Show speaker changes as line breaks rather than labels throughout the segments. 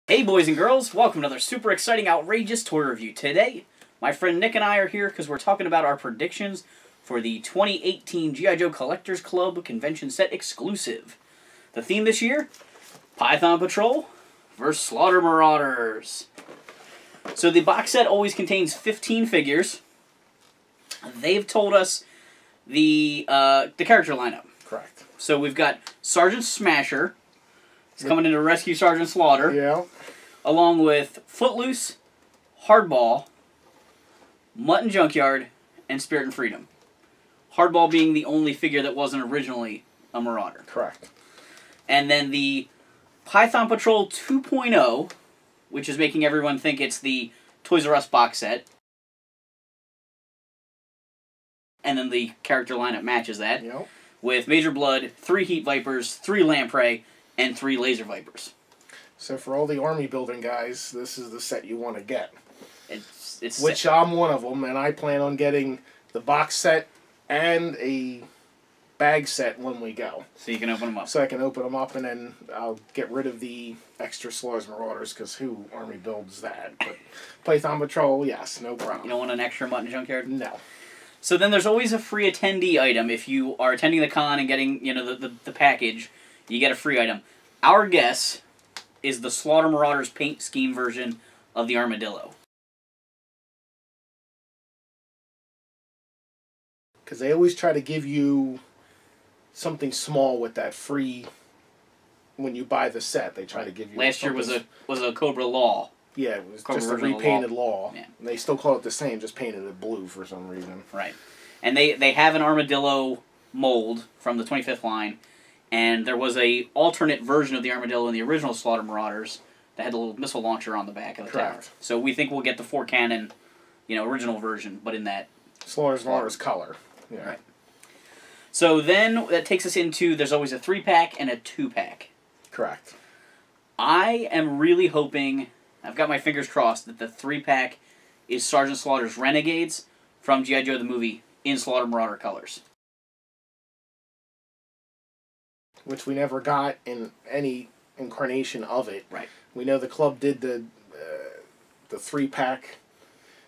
Hey boys and girls, welcome to another super exciting, outrageous toy review. Today, my friend Nick and I are here because we're talking about our predictions for the 2018 G.I. Joe Collectors Club Convention Set Exclusive. The theme this year, Python Patrol vs. Slaughter Marauders. So the box set always contains 15 figures. They've told us the character lineup.
Correct.
So we've got Sergeant Smasher. He's coming in to rescue Sergeant Slaughter.
Yeah.
Along with Footloose, Hardball, Mutt and Junkyard, and Spirit and Freedom. Hardball being the only figure that wasn't originally a Marauder.
Correct.
And then the Python Patrol 2.0, which is making everyone think it's the Toys R Us box set. And then the character lineup matches that.
Yep. With
Major Bludd, 3 Heat Vipers, 3 Lamprey, and 3 Laser Vipers.
So for all the army building guys, this is the set you want to get.
It's
Which I'm one of them, and I plan on getting the box set and a bag set when we go.
So you can open them up.
So I can open them up, and then I'll get rid of the extra Slaughter Marauders, because who army builds that? But Python Patrol, yes, no problem.
You don't want an extra Mutt and Junkyard?
No.
So then there's always a free attendee item. If you are attending the con and getting, you know, the package, you get a free item. Our guess is the Slaughter Marauders paint scheme version of the Armadillo.
Because they always try to give you something small with that free, when you buy the set, they try to give you
Last year was a Cobra Law.
Yeah, it was
Cobra
just a
original
repainted Law.
Yeah.
And they still call it the same, just painted it blue for some reason.
Right. And they have an Armadillo mold from the 25th line, and there was a alternate version of the Armadillo in the original Slaughter Marauders that had a little missile launcher on the back of the tower. So we think we'll get the 4-cannon, original version, but in that
Slaughter Marauders color. Yeah.
Right. So then that takes us into, there's always a 3-pack and a 2-pack.
Correct.
I am really hoping, I've got my fingers crossed, that the 3-pack is Sergeant Slaughter's Renegades from G.I. Joe the movie in Slaughter Marauder colors.
Which we never got in any incarnation of it.
Right.
We know the club did the 3-pack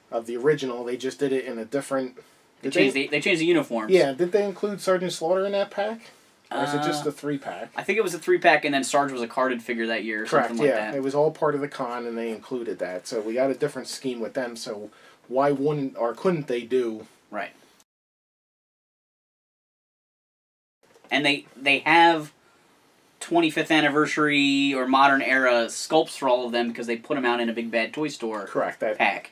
of the original. They just did it in a different...
They changed the uniforms.
Yeah, did they include Sergeant Slaughter in that pack? Or is it just a 3-pack?
I think it was a 3-pack, and then Sarge was a carded figure that year, or something like that.
It was all part of the con, and they included that. So we got a different scheme with them, so why wouldn't or couldn't they do...
Right. And they have 25th anniversary or modern era sculpts for all of them because they put them out in a Big Bad Toy Store pack.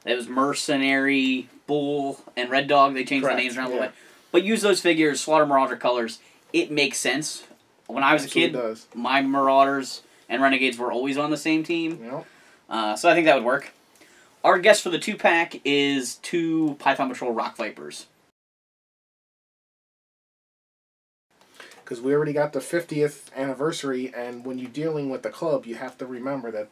It was Mercenary, Bull, and Red Dog. They changed the names around a little bit. But use those figures, Slaughter Marauder colors. It makes sense. When I was a kid, my Marauders and Renegades were always on the same team.
Yep.
So I think that would work. Our guess for the 2-pack is 2 Python Patrol Rock Vipers.
Because we already got the 50th anniversary, and when you're dealing with the club, you have to remember that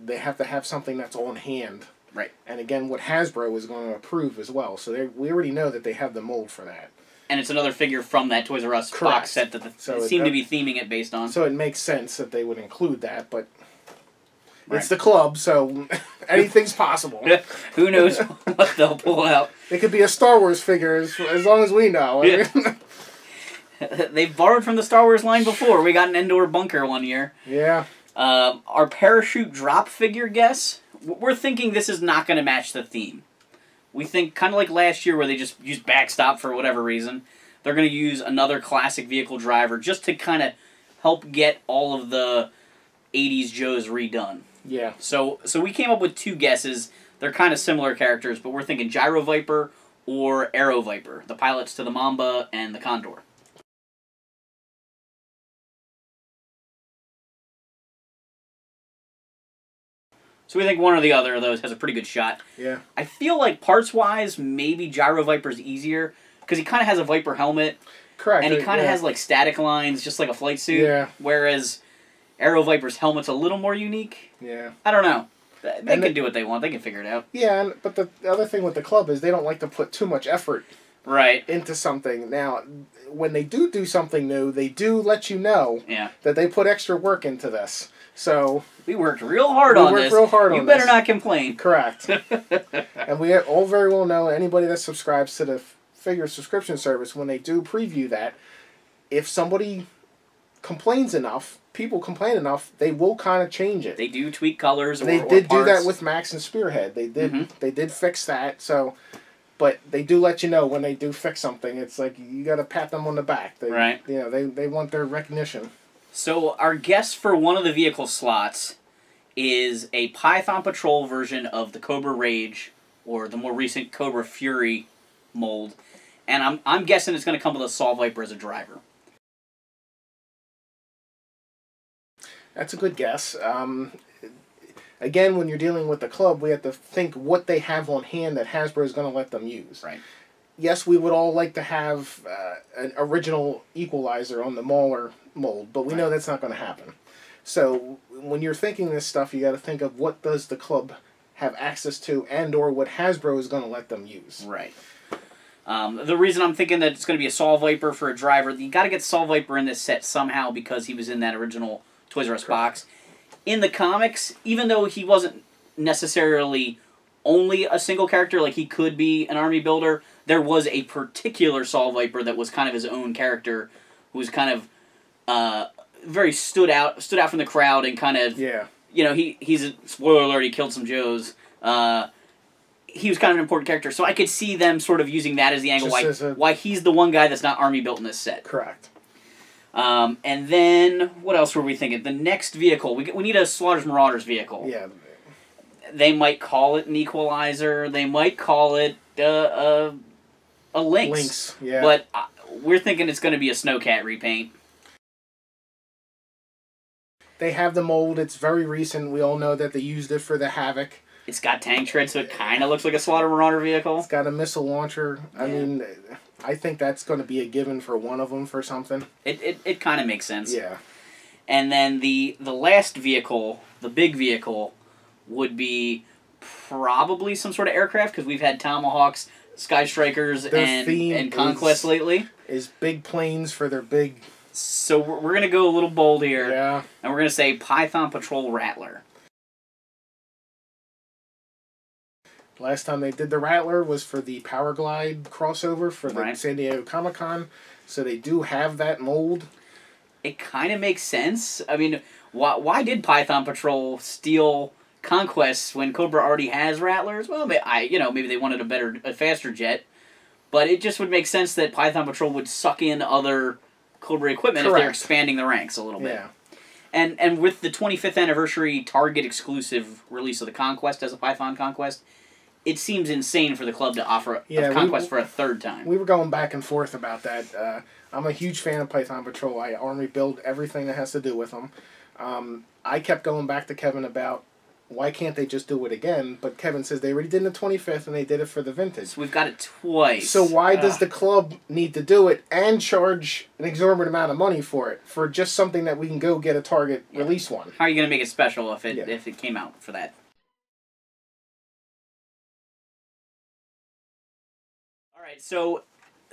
they have to have something that's on hand.
Right.
And again, what Hasbro is going to approve as well. So we already know that they have the mold for that.
And it's another figure from that Toys R Us box set that they seem to be theming it based on.
So it makes sense that they would include that, but it's the club, so anything's possible.
Who knows what they'll pull out.
It could be a Star Wars figure, as long as we know.
Yeah. They've borrowed from the Star Wars line before. We got an Endor bunker one year.
Yeah.
Our parachute drop figure guess, we're thinking this is not going to match the theme. We think, kind of like last year where they just used backstop for whatever reason, they're going to use another classic vehicle driver just to kind of help get all of the 80s Joes redone.
Yeah.
So we came up with 2 guesses. They're kind of similar characters, but we're thinking Gyro Viper or Arrow Viper, the pilots to the Mamba and the Condor. So we think one or the other of those has a pretty good shot.
Yeah.
I feel like parts-wise, maybe Gyro Viper's easier, because he kind of has a Viper helmet.
Correct.
And he kind of has like static lines, just like a flight suit.
Yeah.
Whereas Arrow Viper's helmet's a little more unique.
Yeah.
I don't know. They can do what they want. They can figure it out.
Yeah, but the other thing with the club is they don't like to put too much effort
right
into something. Now, when they do something new, they do let you know
yeah.
that they put extra work into this. So
we worked real hard on this. You better not complain.
Correct. And we all very well know anybody that subscribes to the figure subscription service, when they do preview that, if somebody complains enough, people complain enough, they will kind of change it.
They do tweak colors.
They did do that with Max and Spearhead. They did.
Mm-hmm.
They did fix that. So, but they do let you know when they do fix something. It's like you got to pat them on the back.
Right.
You know, they want their recognition.
So our guess for one of the vehicle slots is a Python Patrol version of the Cobra Rage, or the more recent Cobra Fury mold, and I'm guessing it's going to come with a Saw Viper as a driver.
That's a good guess. Again, when you're dealing with the club, we have to think what they have on hand that Hasbro is going to let them use.
Right.
Yes, we would all like to have an original Equalizer on the Mauler mold, but we know that's not going to happen. So when you're thinking this stuff, you got to think of what does the club have access to, and or what Hasbro is going to let them use.
Right. The reason I'm thinking that it's going to be a Saw Viper for a driver, you got to get Saw Viper in this set somehow because he was in that original Toys R Us box. In the comics, even though he wasn't necessarily only a single character, like he could be an army builder, there was a particular Saw Viper that was kind of his own character, who was kind of very stood out from the crowd, and kind of, you know, he's a spoiler alert, he killed some Joes. He was kind of an important character, so I could see them sort of using that as the angle why he's the one guy that's not army built in this set.
Correct.
And then, what else were we thinking? The next vehicle, we need a Slaughter's Marauders vehicle.
Yeah.
They might call it an Equalizer. They might call it a Lynx.
Lynx, yeah.
But we're thinking it's going to be a Snowcat repaint.
They have the mold. It's very recent. We all know that they used it for the Havoc.
It's got tank tread, so it kind of looks like a Slaughter Marauder vehicle.
It's got a missile launcher. I mean, I think that's going to be a given for one of them for something.
It kind of makes sense.
Yeah.
And then the last vehicle, the big vehicle, would be probably some sort of aircraft, because we've had Tomahawks, Sky Strikers, and Conquest lately.
Is big planes for their big...
So we're going to go a little bold here.
Yeah.
And we're going to say Python Patrol Rattler.
Last time they did the Rattler was for the Power Glide crossover for the San Diego Comic-Con. So they do have that mold.
It kind of makes sense. I mean, why did Python Patrol steal Conquest when Cobra already has Rattlers? Well, maybe they wanted a faster jet. But it just would make sense that Python Patrol would suck in other Cobra equipment if they're expanding the ranks a little bit. Yeah. And with the 25th anniversary Target exclusive release of the Conquest as a Python Conquest, it seems insane for the club to offer a Conquest for a third time.
We were going back and forth about that. I'm a huge fan of Python Patrol. I army build everything that has to do with them. I kept going back to Kevin about why can't they just do it again? But Kevin says they already did it in the 25th and they did it for the vintage.
So we've got it twice.
So why does the club need to do it and charge an exorbitant amount of money for it, for just something that we can go get a Target release one?
How are you going to make it special if it came out for that? Alright, so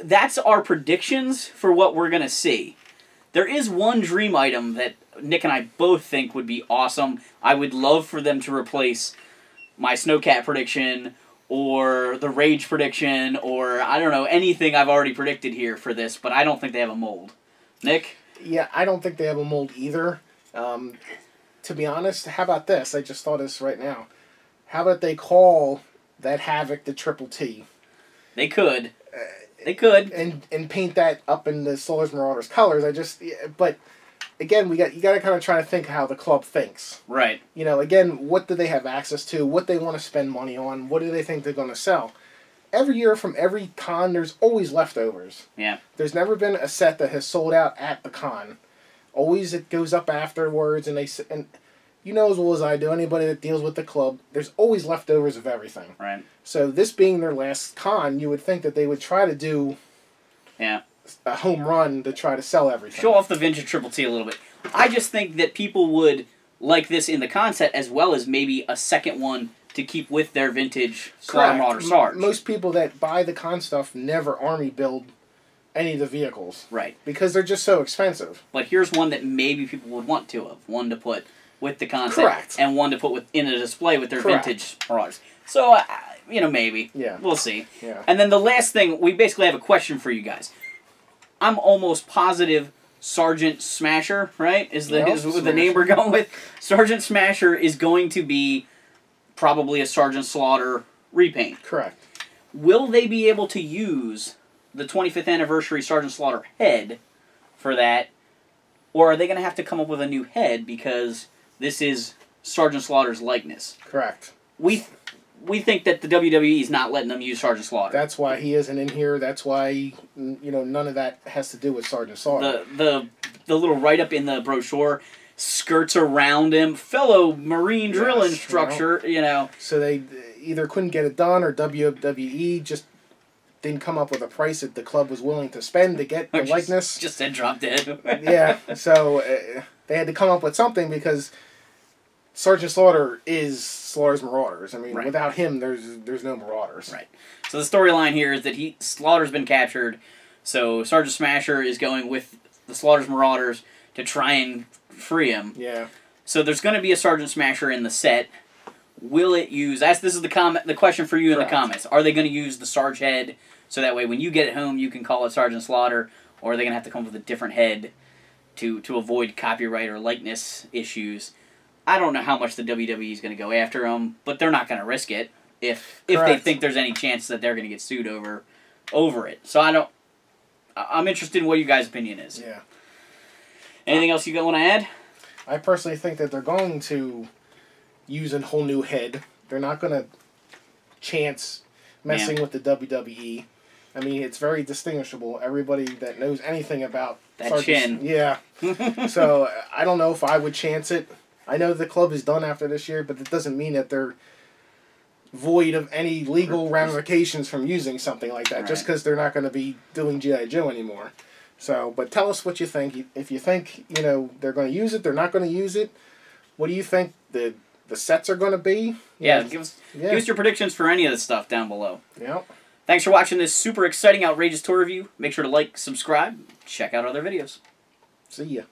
that's our predictions for what we're going to see. There is one dream item that Nick and I both think would be awesome. I would love for them to replace my Snowcat prediction or the Rage prediction or, I don't know, anything I've already predicted here for this, but I don't think they have a mold. Nick?
Yeah, I don't think they have a mold either. To be honest, how about this? I just thought of this right now. How about they call that Havoc the Triple T?
They could. They could.
And paint that up in the Slaughter's Marauders colors. But again, you got to kind of try to think how the club thinks.
Right.
You know, again, what do they have access to? What they want to spend money on? What do they think they're going to sell? Every year from every con, there's always leftovers.
Yeah.
There's never been a set that has sold out at the con. Always it goes up afterwards, and you know as well as I do, anybody that deals with the club, there's always leftovers of everything.
Right.
So this being their last con, you would think that they would try to do a home run to try to sell everything.
Show off the vintage Triple T a little bit. I just think that people would like this in the concept as well as maybe a second one to keep with their vintage Slaughter Marauder Sarge.
Most people that buy the con stuff never army build any of the vehicles.
Right.
Because they're just so expensive.
But here's one that maybe people would want to have. One to put with the concept.
Correct.
And one to put in a display with their
Correct.
vintage Marauders. So, you know, maybe.
Yeah.
We'll see.
Yeah.
And then the last thing, we basically have a question for you guys. I'm almost positive Sergeant Smasher, right? Is the name we're going with. Sergeant Smasher is going to be probably a Sergeant Slaughter repaint.
Correct.
Will they be able to use the 25th anniversary Sergeant Slaughter head for that? Or are they going to have to come up with a new head because this is Sergeant Slaughter's likeness?
Correct.
We think that the WWE is not letting them use Sergeant Slaughter.
That's why he isn't in here. That's why, you know, none of that has to do with Sergeant Slaughter.
The little write-up in the brochure skirts around him. Fellow Marine drill instructor, you know.
So they either couldn't get it done or WWE just didn't come up with a price that the club was willing to spend to get the likeness.
Just said drop dead.
Yeah, so they had to come up with something because Sergeant Slaughter is Slaughter's Marauders. I mean, without him, there's no Marauders.
Right. So the storyline here is that Slaughter's been captured, so Sergeant Smasher is going with the Slaughter's Marauders to try and free him.
Yeah.
So there's going to be a Sergeant Smasher in the set. Will it use... This is the question for you in the comments. Are they going to use the Sarge head so that way when you get it home you can call it Sergeant Slaughter, or are they going to have to come up with a different head to avoid copyright or likeness issues? I don't know how much the WWE is going to go after them, but they're not going to risk it if they think there's any chance that they're going to get sued over it. So I'm interested in what you guys' opinion is.
Yeah.
Anything else you want to add?
I personally think that they're going to use a whole new head. They're not going to chance messing with the WWE. I mean, it's very distinguishable. Everybody that knows anything about
that chin.
Yeah. So I don't know if I would chance it. I know the club is done after this year, but it doesn't mean that they're void of any legal ramifications from using something like that, just because they're not going to be doing G.I. Joe anymore. So, but tell us what you think. If you think, you know, they're going to use it, they're not going to use it, what do you think the sets are going to be?
Yeah, give us your predictions for any of this stuff down below.
Yep.
Thanks for watching this super exciting, outrageous toy review. Make sure to like, subscribe, check out other videos.
See ya.